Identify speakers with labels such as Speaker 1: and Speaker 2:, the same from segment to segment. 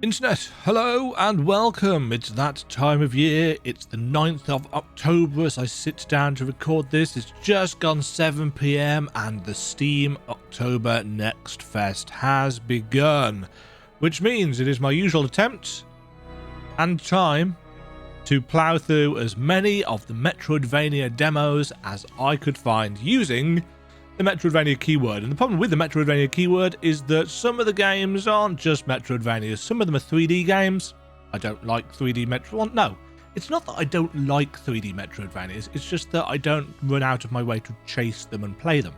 Speaker 1: Internet, hello and welcome. It's that time of year. It's the 9th of October as I sit down to record this. It's just gone 7 p.m. and the Steam October NextFest has begun, which means it is my usual attempt and time to plow through as many of the Metroidvania demos as I could find using the Metroidvania keyword. And the problem with the Metroidvania keyword is that some of the games aren't just Metroidvanias. Some of them are 3D games. I don't like 3D Metroid. No, it's not that I don't like 3D Metroidvanias. It's just that I don't run out of my way to chase them and play them.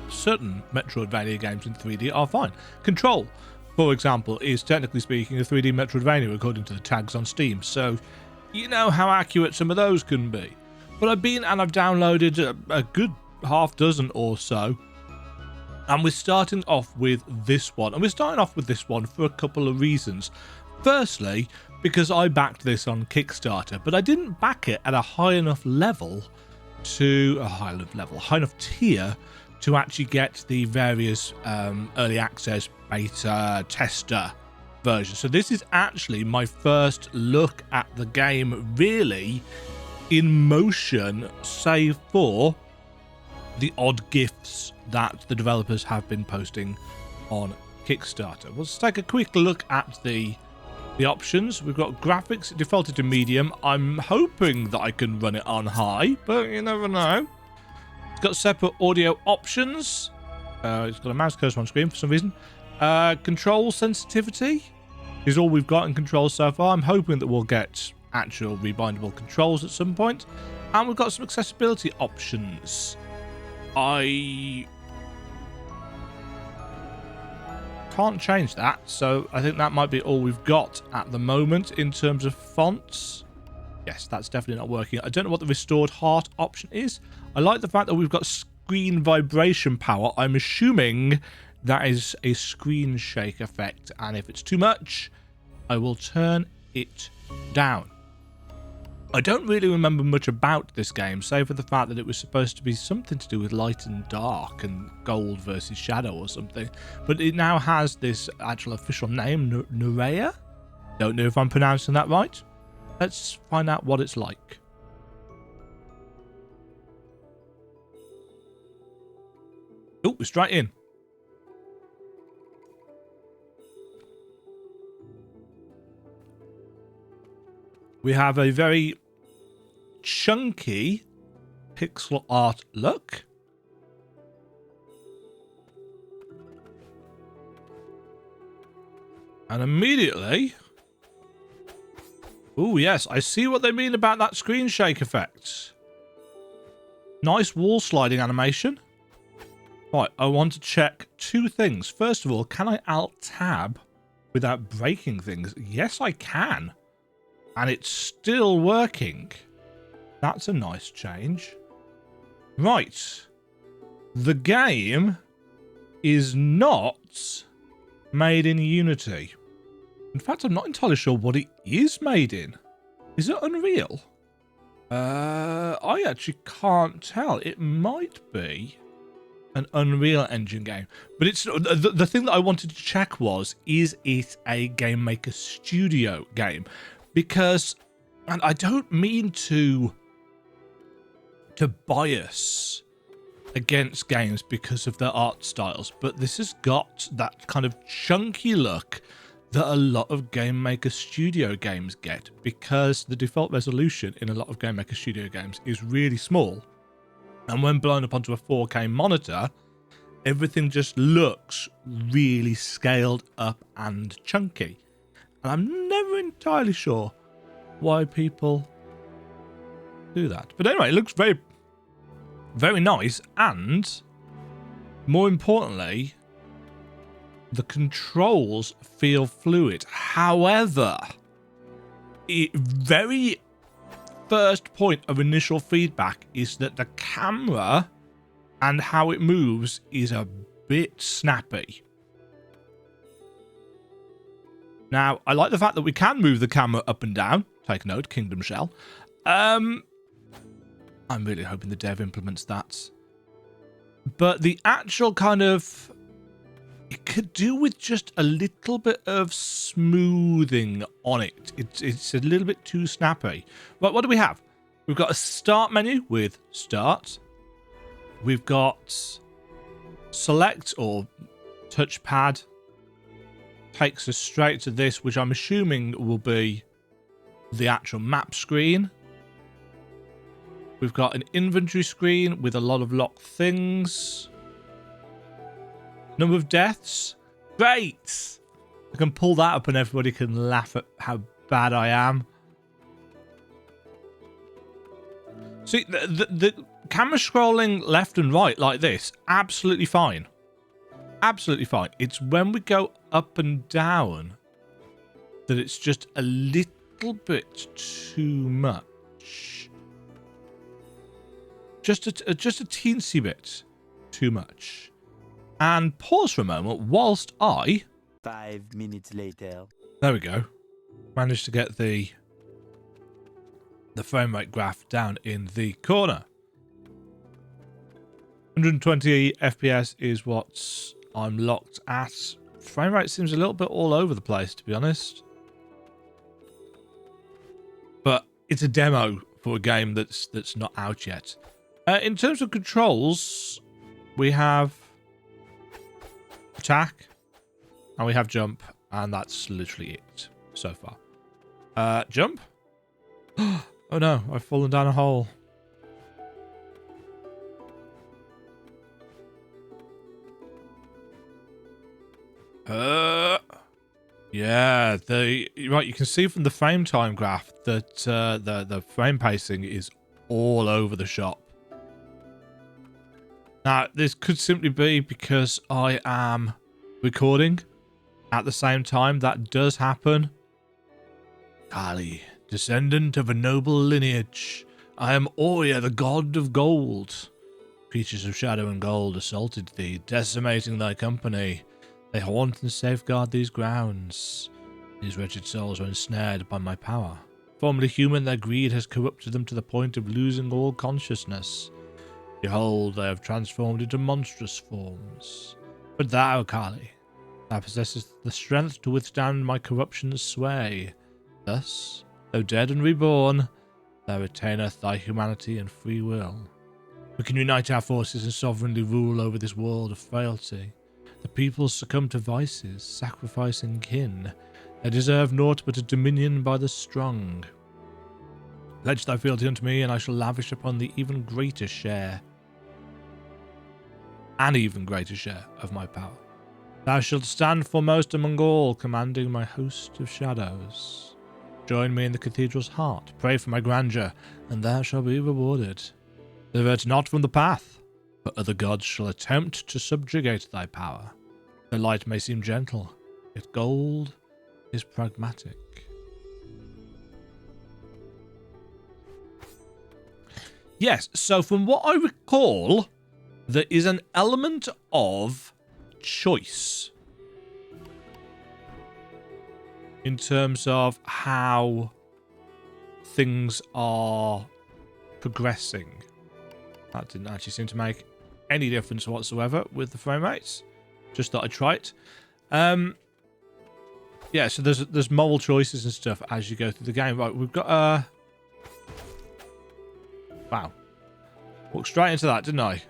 Speaker 1: Certain Metroidvania games in 3D are fine. Control, for example, is technically speaking a 3D Metroidvania according to the tags on Steam. So you know how accurate some of those can be. But I've been and I've downloaded a good half dozen or so, and we're starting off with this one, and we're starting off with this one for a couple of reasons. Firstly, because I backed this on Kickstarter, but I didn't back it at a high enough level to high enough tier to actually get the various early access beta tester versions. So this is actually my first look at the game really in motion, save for the odd GIFs that the developers have been posting on Kickstarter. Let's take a quick look at the options. We've got graphics defaulted to medium. I'm hoping that I can run it on high, but you never know. It's got separate audio options. It's got a mouse cursor on screen for some reason. Control sensitivity is all we've got in controls so far. I'm hoping that we'll get actual rebindable controls at some point. And we've got some accessibility options. I can't change that, so I think that might be all we've got at the moment in terms of fonts. Yes, that's definitely not working. I don't know what the restored heart option is. I like the fact that we've got screen vibration power. I'm assuming that is a screen shake effect, and if it's too much, I will turn it down. I don't really remember much about this game, save for the fact that it was supposed to be something to do with light and dark and gold versus shadow or something. But it now has this actual official name, Noreya. Don't know if I'm pronouncing that right. Let's find out what it's like. Oh, we're straight in. We have a very chunky pixel art look. And immediately, oh yes, I see what they mean about that screen shake effect. Nice wall sliding animation. Right, I want to check two things. First of all, can I alt tab without breaking things? Yes, I can. And it's still working. That's a nice change. Right. The game is not made in Unity. In fact, I'm not entirely sure what it is made in. Is it Unreal? I actually can't tell. It might be an Unreal Engine game. But it's the thing that I wanted to check was, is it a Game Maker Studio game? Because, and I don't mean to bias against games because of their art styles, but this has got that kind of chunky look that a lot of Game Maker Studio games get, because the default resolution in a lot of Game Maker Studio games is really small, and when blown up onto a 4K monitor, everything just looks really scaled up and chunky. And I'm never entirely sure why people do that. But anyway, it looks very, very nice. And more importantly, the controls feel fluid. However, very first point of initial feedback is that the camera and how it moves is a bit snappy. Now, I like the fact that we can move the camera up and down. Take note, Kingdom Shell. I'm really hoping the dev implements that. But the actual kind of it could do with just a little bit of smoothing on it. It's a little bit too snappy. But what do we have? We've got a start menu with start. We've got select or touchpad. Takes us straight to this, which I'm assuming will be the actual map screen. We've got an inventory screen with a lot of locked things. Number of deaths. Great! I can pull that up and everybody can laugh at how bad I am. See, the camera scrolling left and right like this, absolutely fine. Absolutely fine. It's when we go up and down that it's just a little bit too much. Just a teensy bit too much. And pause for a moment whilst I...
Speaker 2: 5 minutes later.
Speaker 1: There we go. Managed to get the frame rate graph down in the corner. 120 FPS is what I'm locked at. Frame rate seems a little bit all over the place, to be honest. But it's a demo for a game that's not out yet. In terms of controls, we have attack and we have jump, and that's literally it so far. Jump? Oh no, I've fallen down a hole. Yeah, right, you can see from the frame time graph that the frame pacing is all over the shop. Now, this could simply be because I am recording at the same time. That does happen. Kali, descendant of a noble lineage, I am Noreya, the god of gold. Creatures of shadow and gold assaulted thee, decimating thy company. They haunt and safeguard these grounds. These wretched souls are ensnared by my power. Formerly human, their greed has corrupted them to the point of losing all consciousness. Behold, they have transformed into monstrous forms. But thou, Kali, thou possessest the strength to withstand my corruption's sway. Thus, though dead and reborn, thou retaineth thy humanity and free will. We can unite our forces and sovereignly rule over this world of frailty. The people succumb to vices, sacrificing kin. They deserve naught but a dominion by the strong. Pledge thy fealty unto me, and I shall lavish upon thee even greater share. An even greater share of my power. Thou shalt stand foremost among all, commanding my host of shadows. Join me in the cathedral's heart, pray for my grandeur, and thou shalt be rewarded. Divert not from the path, for other gods shall attempt to subjugate thy power. The light may seem gentle, yet gold is pragmatic. Yes, so from what I recall, there is an element of choice in terms of how things are progressing. That didn't actually seem to make any difference whatsoever with the frame rates. Just thought I'd try it. Yeah, so there's moral choices and stuff as you go through the game. Right, we've got wow. Walked straight into that, didn't I?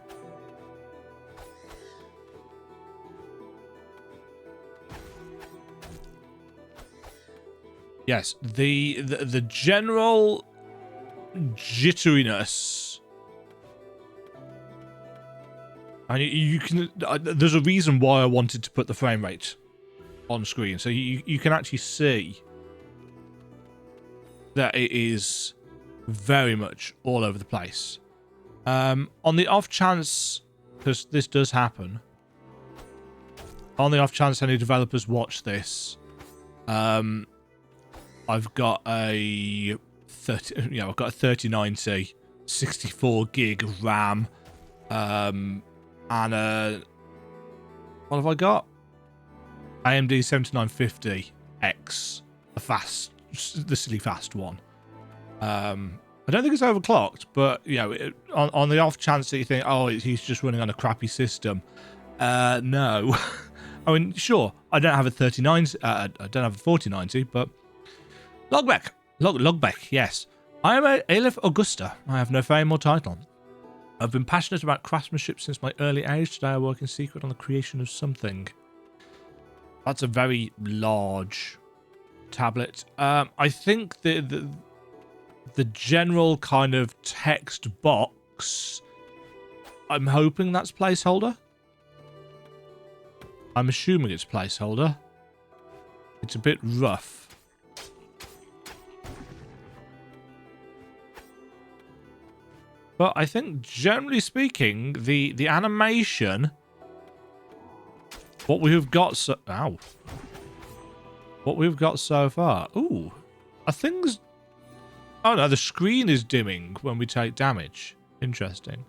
Speaker 1: Yes, the general jitteriness. And you can. There's a reason why I wanted to put the frame rate on screen, so you can actually see that it is very much all over the place. On the off chance, because this does happen, on the off chance any developers watch this, I've got a 3090, 64 gig RAM, and what have I got? AMD 7950X, the silly fast one. I don't think it's overclocked, but you know, on the off chance that you think, oh, he's just running on a crappy system, no, I mean, sure, I don't have a 39, I don't have a 4090, but Logbeck, yes. I am a Aleph Augusta. I have no fame or title. I've been passionate about craftsmanship since my early age. Today I work in secret on the creation of something. That's a very large tablet. I think the general kind of text box, I'm hoping that's placeholder. I'm assuming it's placeholder. It's a bit rough. But I think, generally speaking, the animation, what we've got so... Ow. What we've got so far... Ooh. Are things... Oh, no, the screen is dimming when we take damage. Interesting.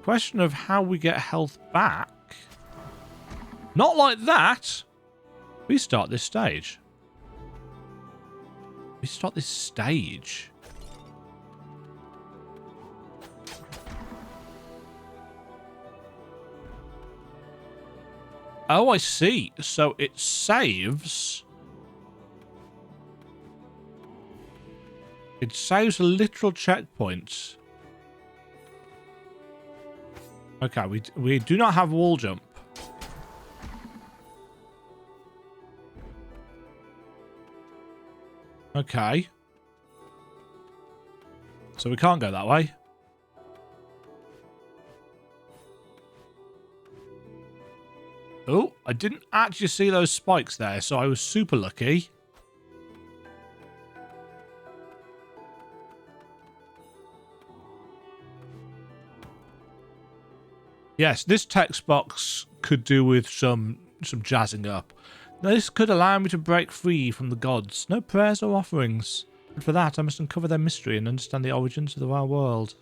Speaker 1: Question of how we get health back. Not like that. Restart this stage. Restart this stage. Oh, I see. So it saves. It saves a literal checkpoint. Okay, we do not have wall jump. Okay. So we can't go that way. Oh, I didn't actually see those spikes there, so I was super lucky. Yes, this text box could do with some jazzing up. This could allow me to break free from the gods. No prayers or offerings. But for that, I must uncover their mystery and understand the origins of the wild world.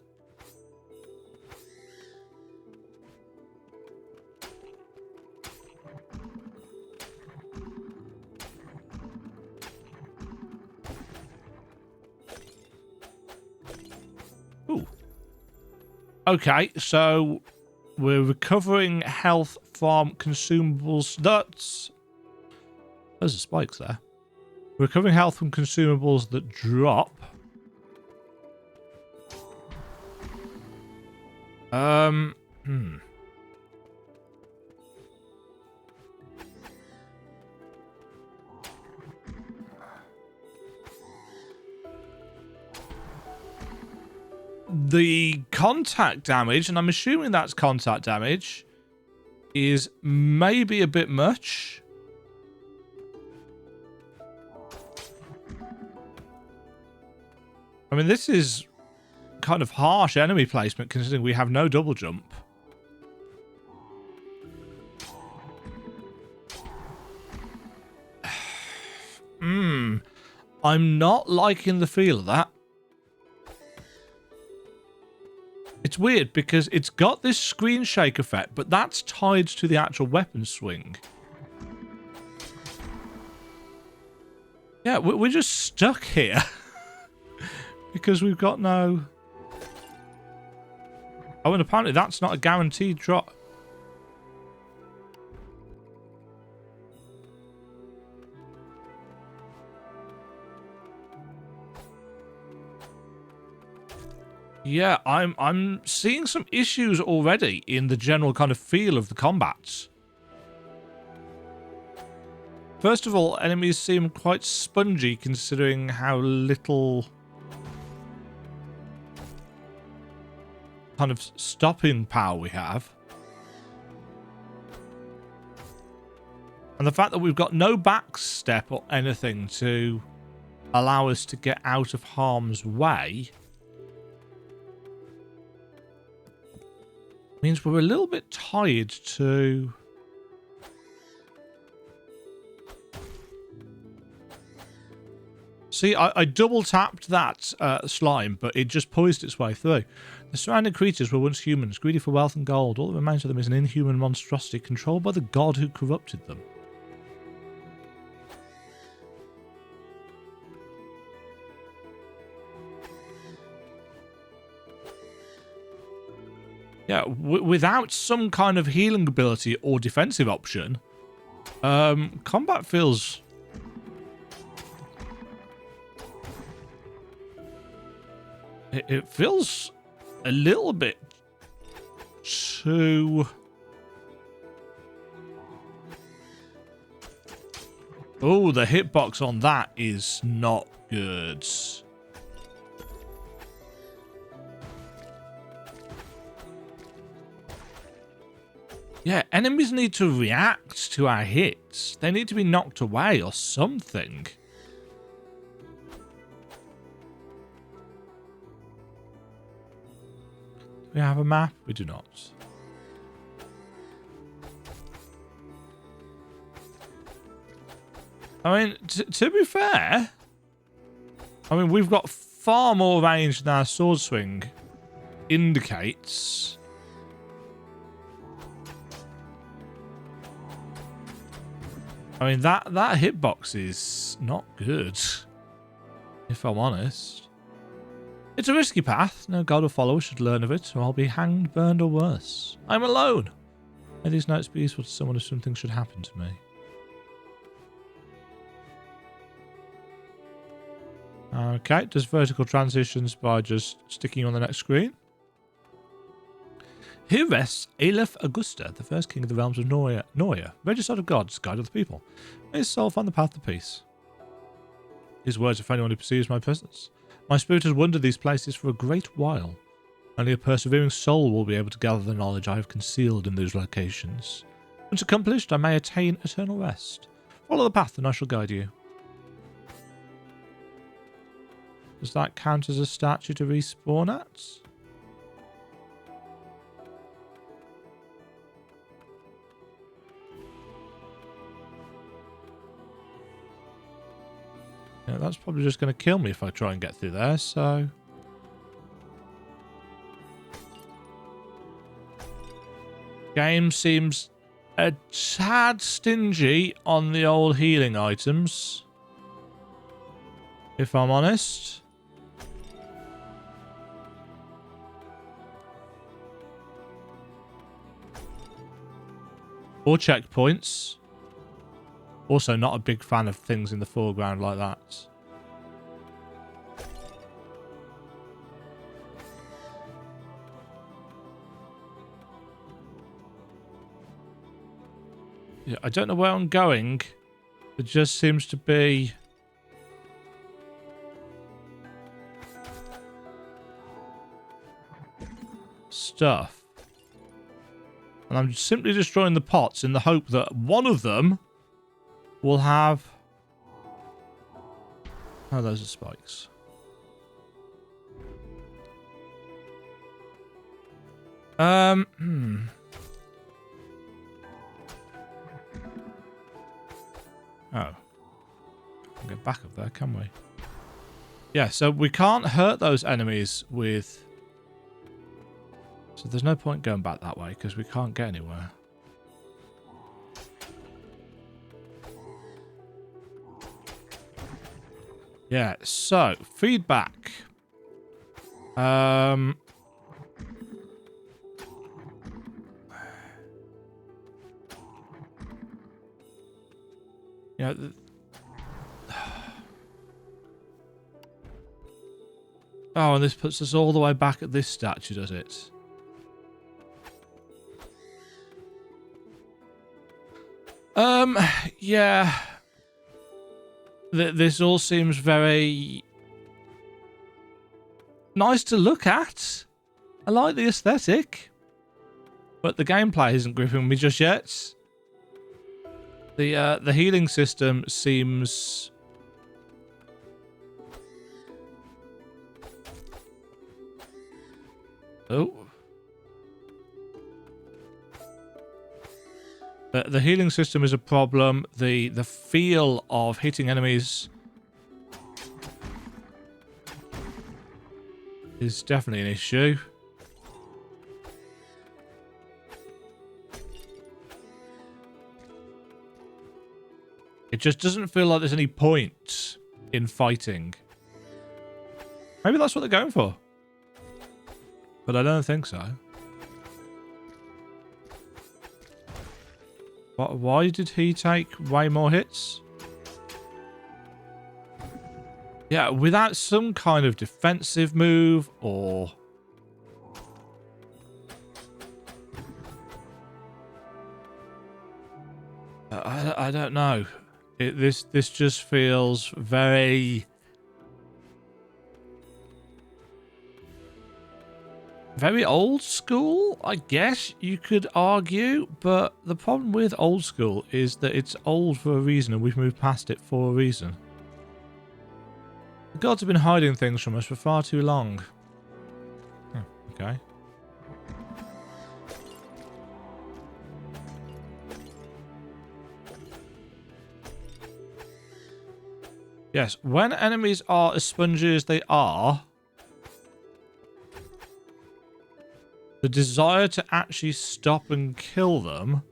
Speaker 1: Ooh. Okay, so... We're recovering health from consumables. Those are spikes there. We're recovering health from consumables that drop. The contact damage, and I'm assuming that's contact damage, is maybe a bit much. I mean, this is kind of harsh enemy placement considering we have no double jump. I'm not liking the feel of that. It's weird because it's got this screen shake effect, but that's tied to the actual weapon swing. Yeah, we're just stuck here. Because we've got no... Oh, and apparently that's not a guaranteed drop. Yeah, I'm seeing some issues already in the general kind of feel of the combats. First of all, enemies seem quite spongy considering how little kind of stopping power we have. And the fact that we've got no back step or anything to allow us to get out of harm's way means we're a little bit tied to... See, I double tapped that slime, but it just poised its way through. The surrounding creatures were once humans, greedy for wealth and gold. All that remains of them is an inhuman monstrosity controlled by the god who corrupted them. Yeah, without some kind of healing ability or defensive option, combat feels... It feels a little bit too... Oh, the hitbox on that is not good. Yeah, enemies need to react to our hits. They need to be knocked away or something. Do we have a map? We do not. I mean, to be fair, I mean, we've got far more range than our sword swing indicates. I mean, that hitbox is not good, if I'm honest. It's a risky path. No god or follower should learn of it, or I'll be hanged, burned, or worse. I'm alone. May these nights be useful to someone if something should happen to me. Okay, does vertical transitions by just sticking on the next screen. Here rests Aleph Augusta, the first king of the realms of Noreya, regicide of gods, guide of the people. May his soul find the path to peace. His words are for anyone who perceives my presence. My spirit has wandered these places for a great while. Only a persevering soul will be able to gather the knowledge I have concealed in those locations. Once accomplished, I may attain eternal rest. Follow the path and I shall guide you. Does that count as a statue to respawn at? Yeah, that's probably just going to kill me if I try and get through there, so... Game seems a tad stingy on the old healing items, if I'm honest. Or checkpoints. Also not a big fan of things in the foreground like that. Yeah, I don't know where I'm going. It just seems to be... stuff. And I'm simply destroying the pots in the hope that one of them will have... Oh, those are spikes. Oh. We'll get back up there, can we? Yeah, so we can't hurt those enemies with... So there's no point going back that way because we can't get anywhere. Yeah, so feedback. Yeah, oh, and this puts us all the way back at this statue, does it? Yeah. This all seems very nice to look at. I like the aesthetic. But the gameplay isn't gripping me just yet. The healing system seems... Oh. The healing system is a problem. The feel of hitting enemies is definitely an issue. It just doesn't feel like there's any point in fighting. Maybe that's what they're going for. But I don't think so. Why did he take way more hits? Yeah, without some kind of defensive move or... I don't know. This just feels very... very old school, I guess you could argue, but the problem with old school is that it's old for a reason and we've moved past it for a reason. The gods have been hiding things from us for far too long. Okay. Yes, when enemies are as spongy as they are, the desire to actually stop and kill them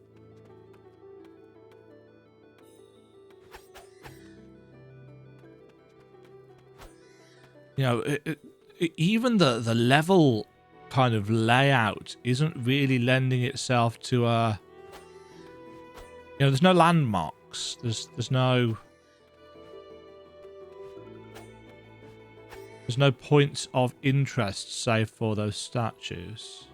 Speaker 1: you know, even the level kind of layout isn't really lending itself to a... you know, there's no landmarks. There's no points of interest save for those statues.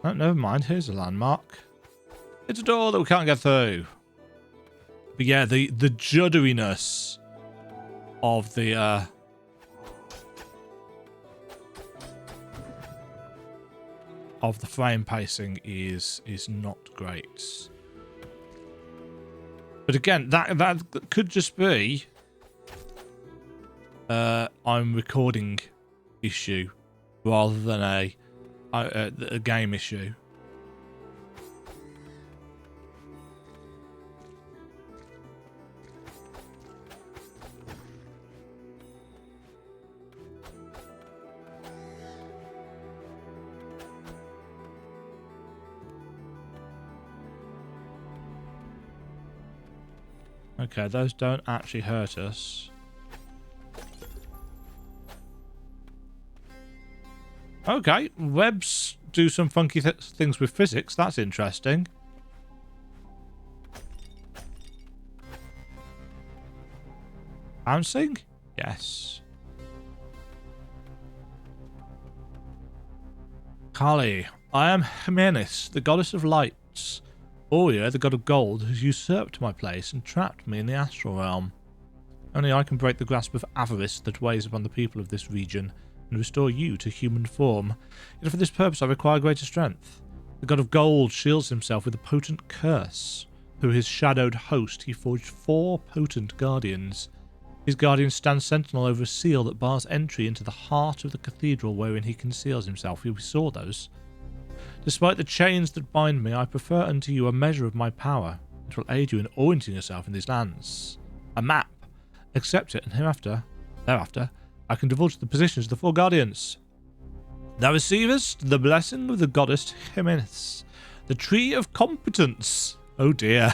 Speaker 1: Oh, never mind. Here's a landmark. It's a door that we can't get through. But yeah, the judderiness of the frame pacing is not great. But again, that could just be I'm recording issue rather than a game issue. Okay, those don't actually hurt us. Okay, webs do some funky things with physics. That's interesting. Bouncing? Yes. Kali, I am Jimenez, the goddess of lights. Oya, the god of gold, has usurped my place and trapped me in the astral realm. Only I can break the grasp of avarice that weighs upon the people of this region and restore you to human form. Yet for this purpose I require greater strength. The god of gold shields himself with a potent curse. Through his shadowed host he forged 4 potent guardians. His guardians stand sentinel over a seal that bars entry into the heart of the cathedral wherein he conceals himself. We saw those. Despite the chains that bind me, I prefer unto you a measure of my power. It will aid you in orienting yourself in these lands. A map. Accept it, and thereafter, I can divulge the positions of the 4 guardians. Thou receivest the blessing of the goddess Jimenez, the tree of competence. Oh dear.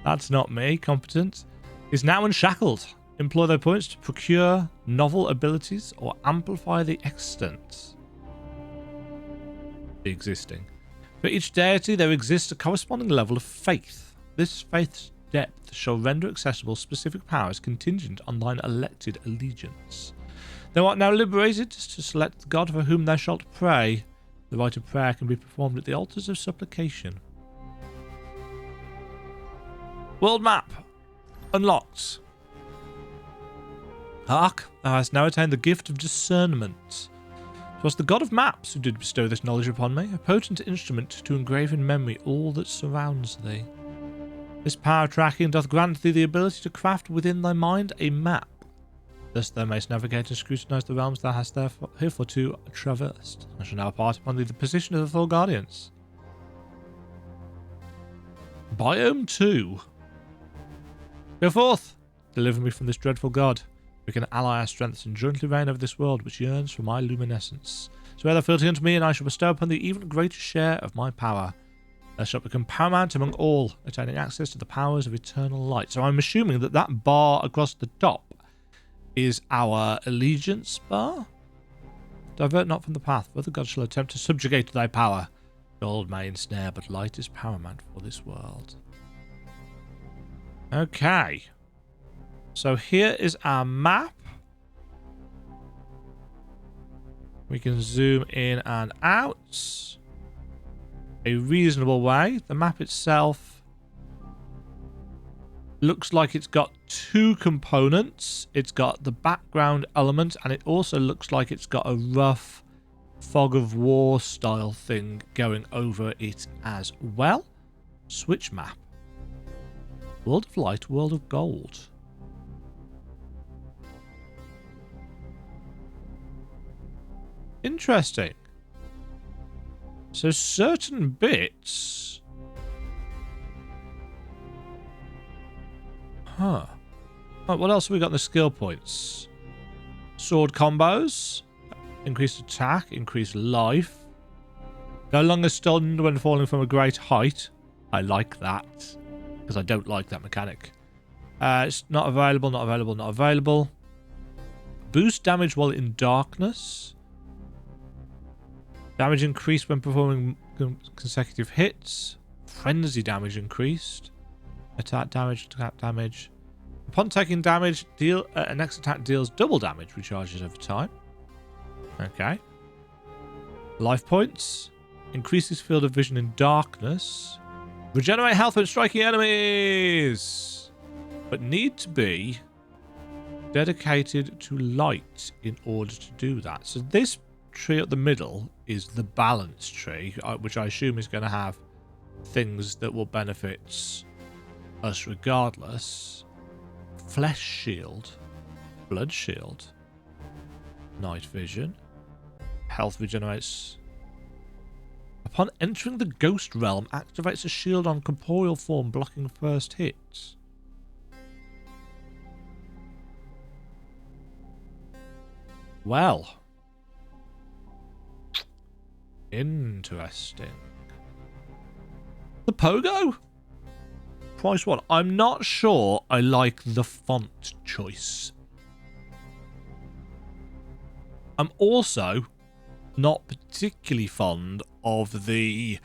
Speaker 1: That's not me, competent. Is now unshackled. Employ their points to procure novel abilities or amplify the extent. The existing. For each deity there exists a corresponding level of faith. This faith's depth shall render accessible specific powers contingent on thine elected allegiance. Thou art now liberated to select the god for whom thou shalt pray. The rite of prayer can be performed at the altars of supplication. World map. Unlocked. Hark, thou hast now attained the gift of discernment. 'Twas the god of maps who did bestow this knowledge upon me, a potent instrument to engrave in memory all that surrounds thee. This power tracking doth grant thee the ability to craft within thy mind a map. Thus thou mayst navigate and scrutinize the realms thou hast heretofore traversed. I shall now impart upon thee the position of the 4 guardians. Biome 2. Go forth! Deliver me from this dreadful god. We can ally our strengths and jointly reign over this world which yearns for my luminescence. Swear thy fealty unto me, and I shall bestow upon thee even greater share of my power. Thou shalt become paramount among all, attaining access to the powers of eternal light. So I'm assuming that that bar across the top is our allegiance bar. Divert not from the path, for the gods shall attempt to subjugate thy power. Gold may ensnare, but light is paramount for this world. Okay. So here is our map. We can zoom in and out a reasonable way. The map itself looks like it's got two components. It's got the background element, and it also looks like it's got a rough fog of war style thing going over it as well. Switch map. World of light, world of gold. Interesting. So certain bits... Huh. Right, what else have we got in the skill points? Sword combos. Increased attack. Increased life. No longer stunned when falling from a great height. I like that. Because I don't like that mechanic. It's not available, not available, not available. Boost damage while in darkness. Damage increased when performing consecutive hits. Frenzy damage increased. Attack damage, tap damage. Upon taking damage, next attack deals double damage, recharges over time. Okay. Life points. Increases field of vision in darkness. Regenerate health when striking enemies. But need to be dedicated to light in order to do that. So this tree at the middle is the balance tree, which I assume is going to have things that will benefit us regardless. Flesh shield, blood shield, night vision, health regenerates. Upon entering the ghost realm, activates a shield on corporeal form, blocking first hits. Well, interesting. The pogo? Price one. I'm not sure I like the font choice. I'm also not particularly fond of the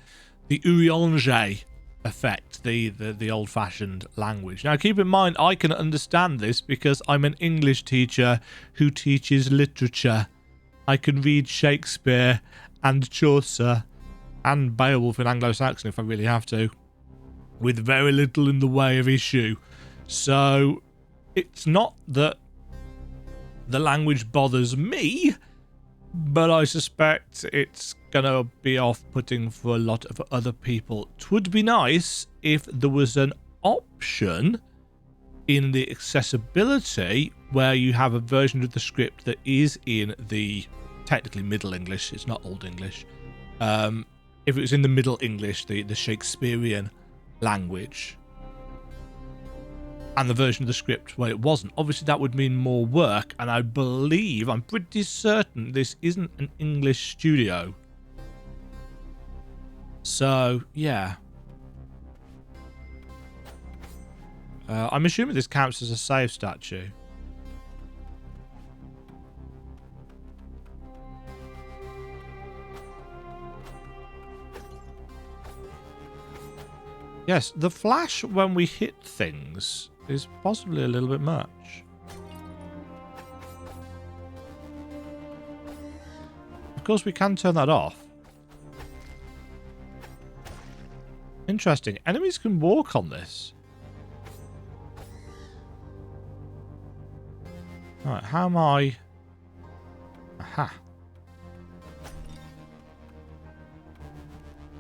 Speaker 1: Uriange effect, the old-fashioned language. Now, keep in mind, I can understand this because I'm an English teacher who teaches literature. I can read Shakespeare and Chaucer and Beowulf in Anglo-Saxon if I really have to, with very little in the way of issue. So it's not that the language bothers me, but I suspect it's going to be off-putting for a lot of other people. It would be nice if there was an option in the accessibility where you have a version of the script that is in the technically Middle English. It's not Old English. If it was in the Middle English, the Shakespearean language, and the version of the script where it wasn't. Obviously, that would mean more work, and I believe, I'm pretty certain this isn't an English studio. So, yeah. I'm assuming this counts as a save statue. Yes, the flash when we hit things is possibly a little bit much. Of course, we can turn that off. Interesting. Enemies can walk on this. Alright, how am I... Aha.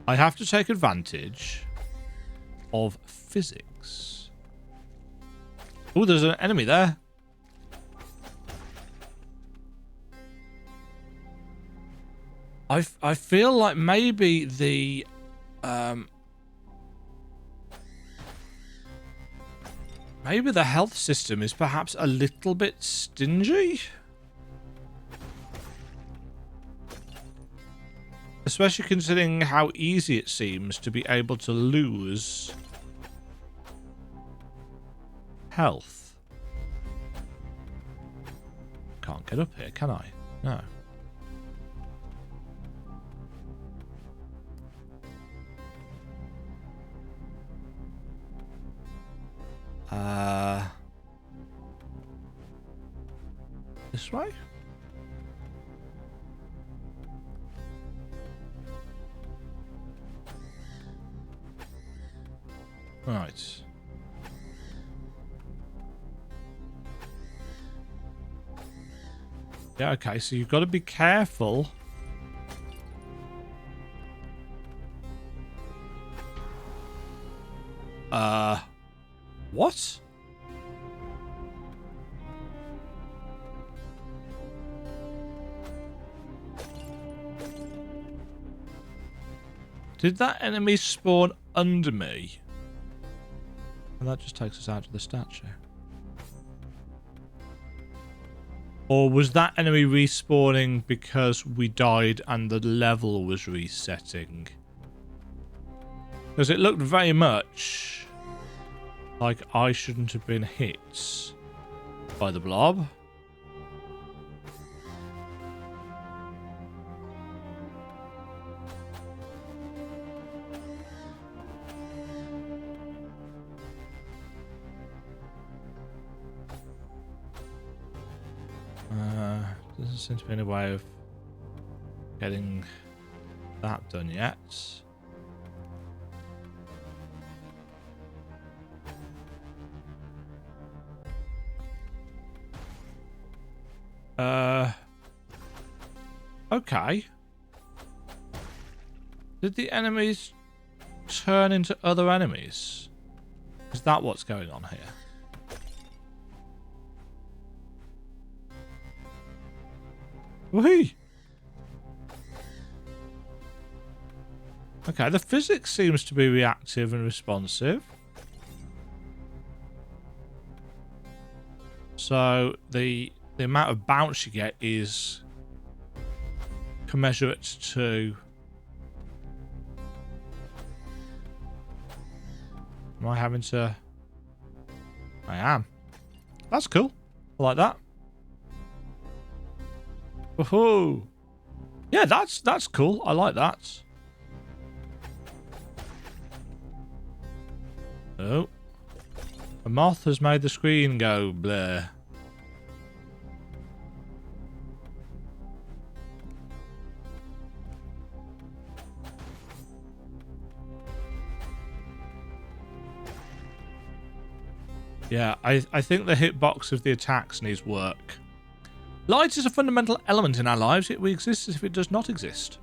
Speaker 1: I have to take advantage of physics. Oh, there's an enemy there. I feel like maybe the health system is perhaps a little bit stingy. Especially considering how easy it seems to be able to lose health. can't get up here, can I? No. This way? Right. Yeah, okay, so you've got to be careful. What? Did that enemy spawn under me? And that just takes us out to the statue. Or was that enemy respawning because we died and the level was resetting? Because it looked very much like I shouldn't have been hit by the blob. Doesn't seem to be any way of getting that done yet. Okay. Did the enemies turn into other enemies? Is that what's going on here? Whee! Okay, the physics seems to be reactive and responsive. So the amount of bounce you get is commensurate to... Am I having to... I am. That's cool. I like that. Woohoo! Yeah, that's cool. I like that. Oh. A moth has made the screen go bleh. Yeah, I think the hitbox of the attacks needs work. Light is a fundamental element in our lives, yet we exist as if it does not exist.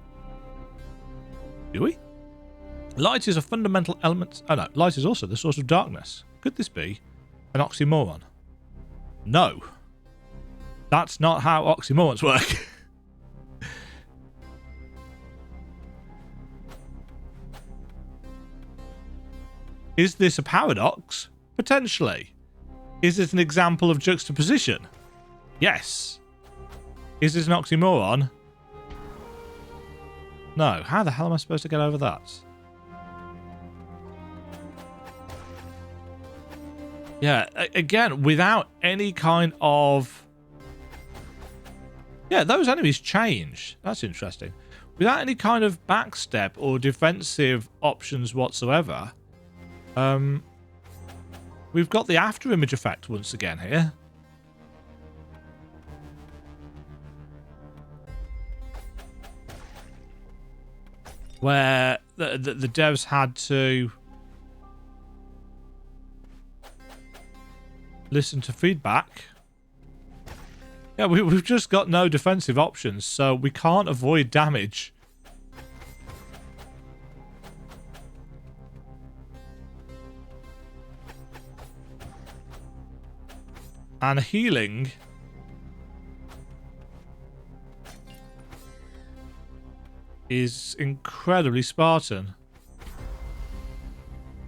Speaker 1: Do we? Light is a fundamental element... Oh no, light is also the source of darkness. Could this be an oxymoron? No. That's not how oxymorons work. Is this a paradox? Potentially. Is it an example of juxtaposition? Yes. Is this an oxymoron? No. How the hell am I supposed to get over that? Yeah, again, without any kind of... Yeah, those enemies change. That's interesting. Without any kind of backstep or defensive options whatsoever, we've got the after image effect once again here. Where the devs had to listen to feedback. Yeah, we've just got no defensive options, so we can't avoid damage. And healing is incredibly Spartan.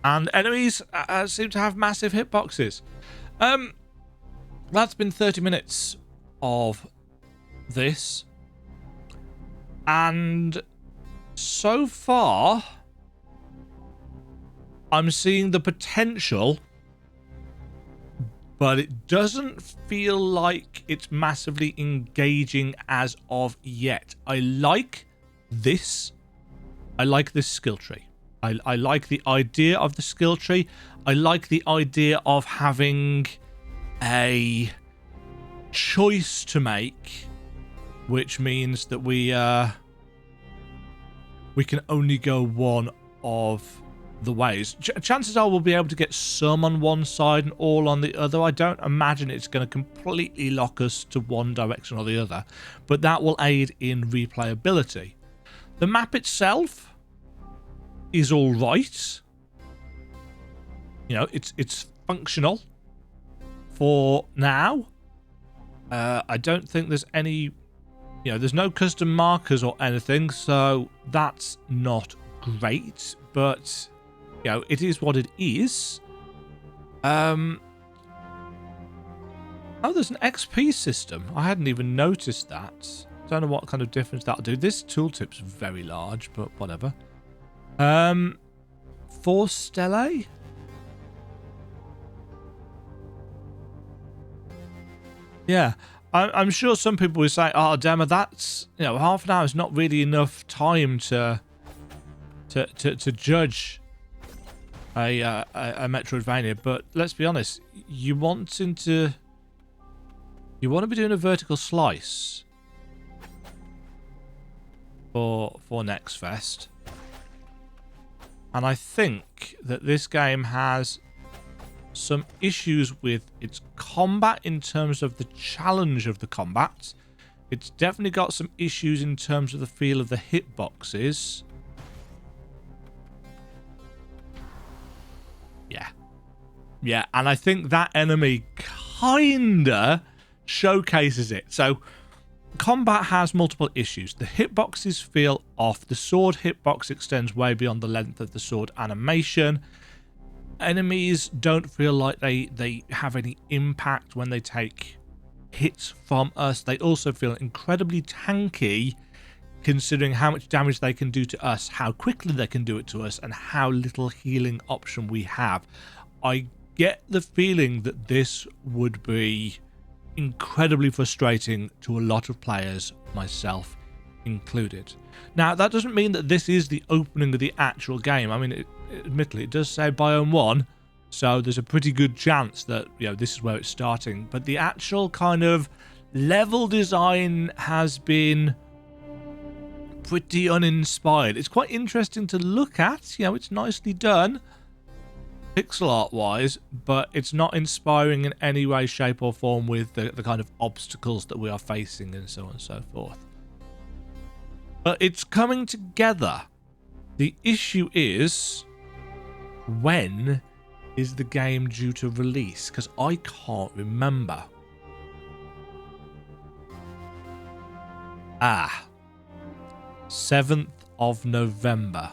Speaker 1: And enemies seem to have massive hitboxes. That's been 30 minutes of this. And so far, I'm seeing the potential but it doesn't feel like it's massively engaging as of yet. I like this. I like this skill tree. I like the idea of the skill tree. I like the idea of having a choice to make, which means that we can only go one of the ways. Chances are we'll be able to get some on one side and all on the other. I don't imagine it's going to completely lock us to one direction or the other, but that will aid in replayability. The map itself is all right. You know, it's functional for now. I don't think there's any, there's no custom markers or anything, so that's not great, but it is what it is. Oh, there's an XP system. I hadn't even noticed that. Don't know what kind of difference that'll do. This tooltip's very large, but whatever. 4 stellae? Yeah, I'm sure some people will say, "Oh, Dema, that's half an hour is not really enough time to judge a Metroidvania." But let's be honest, you want to be doing a vertical slice for NextFest, and I think that this game has some issues with its combat in terms of the challenge of the combat. It's definitely got some issues in terms of the feel of the hitboxes. Yeah, and I think that enemy kinda showcases it. So combat has multiple issues. The hitboxes feel off. The sword hitbox extends way beyond the length of the sword animation. Enemies don't feel like they have any impact when they take hits from us. They also feel incredibly tanky, considering how much damage they can do to us, how quickly they can do it to us, and how little healing option we have. I get the feeling that this would be incredibly frustrating to a lot of players, myself included. Now, that doesn't mean that this is the opening of the actual game. I mean, admittedly, it does say Biome 1, so there's a pretty good chance that, this is where it's starting. But the actual kind of level design has been pretty uninspired. It's quite interesting to look at. It's nicely done, pixel art-wise, but it's not inspiring in any way, shape, or form with the kind of obstacles that we are facing and so on and so forth. But it's coming together. The issue is, when is the game due to release? Because I can't remember. 7th of November.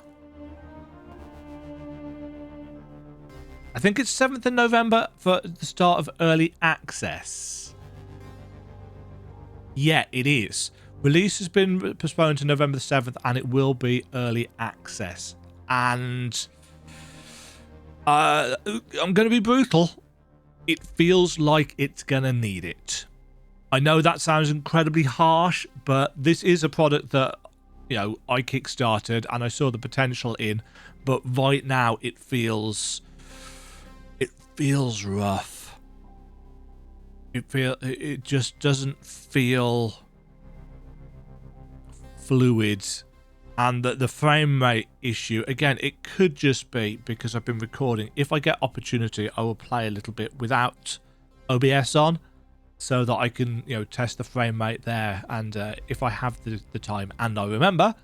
Speaker 1: I think it's 7th of November for the start of early access. Yeah, it is. Release has been postponed to November the 7th, and it will be early access. And I'm going to be brutal. It feels like it's going to need it. I know that sounds incredibly harsh, but this is a product that, I kickstarted and I saw the potential in. But right now, it feels rough. It just doesn't feel fluid, and the frame rate issue, again, it could just be because I've been recording. If I get opportunity, I will play a little bit without OBS on, so that I can test the frame rate there, and if I have the time and I remember,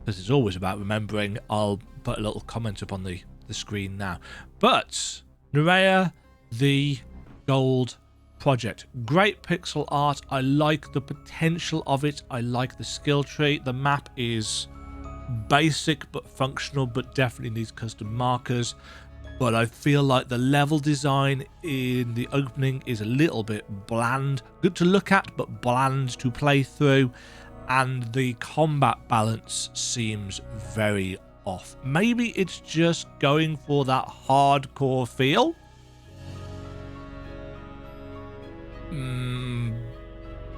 Speaker 1: because it's always about remembering, I'll put a little comment up on the screen now. But Noreya, the gold project, great pixel art. I like the potential of it. I like the skill tree. The map is basic but functional, but definitely needs custom markers. But I feel like the level design in the opening is a little bit bland. Good to look at, but bland to play through. And the combat balance seems very off. Maybe it's just going for that hardcore feel.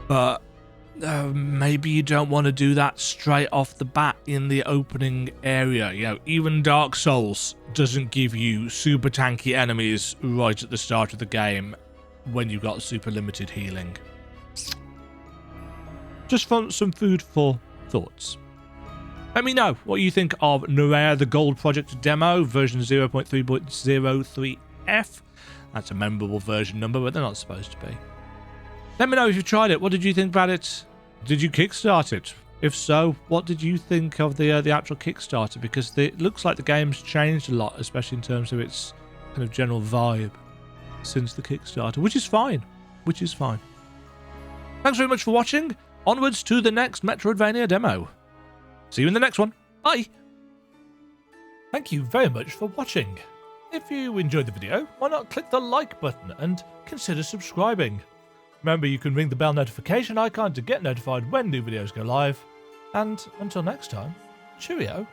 Speaker 1: But maybe you don't want to do that straight off the bat in the opening area. You know, even Dark Souls doesn't give you super tanky enemies right at the start of the game when you've got super limited healing. Just for some food for thoughts. Let me know what you think of Noreya, the Gold Project demo, version 0.3.03F. That's a memorable version number, but they're not supposed to be. Let me know if you've tried it. What did you think about it? Did you kickstart it? If so, what did you think of the actual Kickstarter? Because it looks like the game's changed a lot, especially in terms of its kind of general vibe since the Kickstarter, which is fine. Thanks very much for watching. Onwards to the next Metroidvania demo. See you in the next one. Bye. Thank you very much for watching. If you enjoyed the video, why not click the like button and consider subscribing. Remember, you can ring the bell notification icon to get notified when new videos go live. And until next time, cheerio.